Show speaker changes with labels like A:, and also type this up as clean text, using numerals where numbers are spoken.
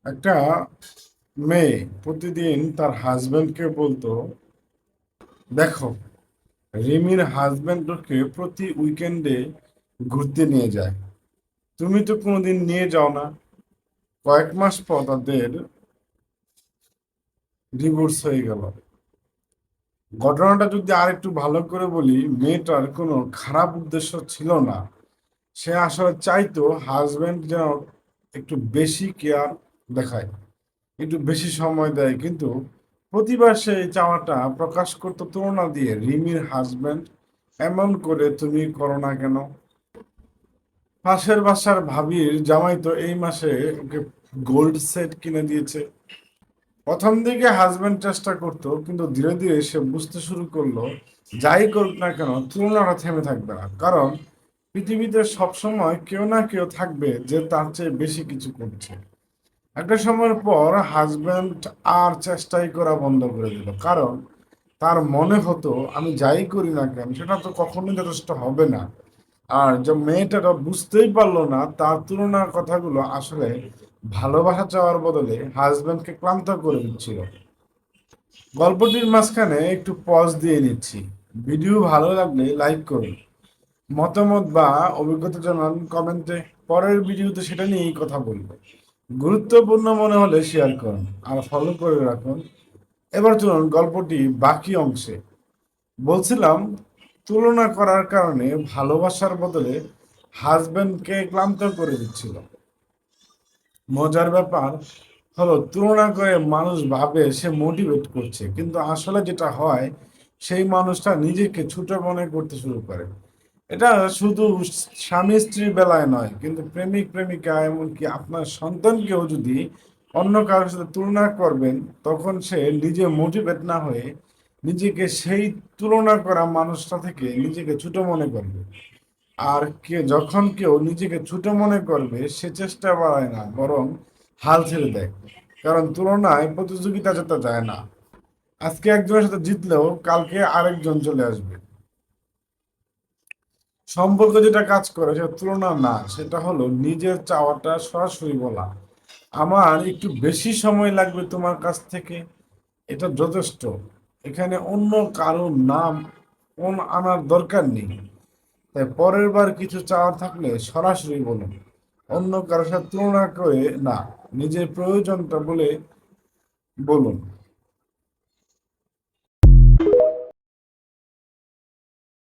A: একটা মেয়ে প্রতিদিন তার হাজবেন্ডকে বলতো, দেখো, রিমির হাজবেন্ড ওকে প্রতি উইকেন্ডে ঘুরতে নিয়ে যায়, তুমি তো কোনোদিন নিয়ে যাও না। কয়েক মাস পর তাদের ডিভোর্স হয়ে গেল। ঘটনাটা যদি আর একটু ভালো করে বলি, মেয়েটার কোনো খারাপ উদ্দেশ্য ছিল না। সে আসলে চাইতো হাজবেন্ড যেন একটু বেশি কেয়ার দেখায়, একটু বেশি সময় দেয়, কিন্তু প্রতিবার সেই চাওয়াটা প্রকাশ করতো তুলনা দিয়ে। রিমির হাজবেন্ড এমন করে তুমি করো না কেন? পাশের বাসার ভাবির জামাই তো এই মাসে ওকে গোল্ড সেট কিনে দিয়েছে। প্রথম দিকে হাজবেন্ড চেষ্টা করতো, কিন্তু ধীরে ধীরে সে বুঝতে শুরু করলো, যাই করুক না কেন তুলনাটা থেমে থাকবে না। কারণ পৃথিবীতে সবসময় কেউ না কেউ থাকবে যে তার চেয়ে বেশি কিছু করছে। একটা সময়ের পর হাজবেন্ড আর চেষ্টাই করা বন্ধ করে দিল, কারণ তার মনে হতো, আমি যাই করি না কেন সেটা তো কখনোই যথেষ্ট হবে না। আর যে মেয়েটারা বুঝতেই পারলো না তার তুলনার কথাগুলো আসলে ভালোবাসা চাওয়ার বদলে হাজবেন্ডকে ক্লান্ত করে দিচ্ছিল। গল্পটির মাঝখানে একটু পজ দিয়ে নিচ্ছি। ভিডিও ভালো লাগলে লাইক করুন, মতামত বা অভিজ্ঞতা জানান কমেন্টে। পরের ভিডিওতে সেটা নিয়েই কথা বলবো। গুরুত্বপূর্ণ মনে হলে শেয়ার করুন আর ফলো করে রাখুন। এবার চলুন গল্পটি বাকি অংশে। বলছিলাম, তুলনা করার কারণে ভালোবাসার বদলে হাজবেন্ডকে ক্লান্ত করে দিচ্ছিল। মজার ব্যাপার হলো, তুলনা করে মানুষ ভাবে সে মোটিভেট করছে, কিন্তু আসলে যেটা হয়, সেই মানুষটা নিজেকে ছোট মনে করতে শুরু করে। এটা শুধু স্বামী স্ত্রীর বেলায় নয়, কিন্তু প্রেমিক প্রেমিকা এমনকি আপনার সন্তানকেও যদি অন্য কারোর সাথে তুলনা করবেন, তখন সে নিজে মোটিভেট না হয়ে নিজেকে সেই তুলনা করা মানুষটা থেকে নিজেকে ছোট মনে করবে। আর যখন কেউ নিজেকে ছোট মনে করবে, সে চেষ্টা বাড়ায় না, বরং হাল ছেড়ে দেয়। কারণ তুলনায় প্রতিযোগিতা যেতে যায় না। আজকে একজনের সাথে জিতলেও কালকে আরেকজন চলে আসবে। সম্পর্ক যেটা কাজ করে সেটা তুলনা না, সেটা হলো নিজের চাওয়াটা সরাসরি বলা। আমার একটু বেশি সময় লাগবে তোমার কাছ থেকে, এটা যথেষ্ট। এখানে অন্য কারোর নাম কোন আনার দরকার নেই। তাই পরের বার কিছু চাওয়ার থাকলে সরাসরি বলুন, অন্য কারোর সাথে তুলনা করে না, নিজের প্রয়োজনটা বলে বলুন।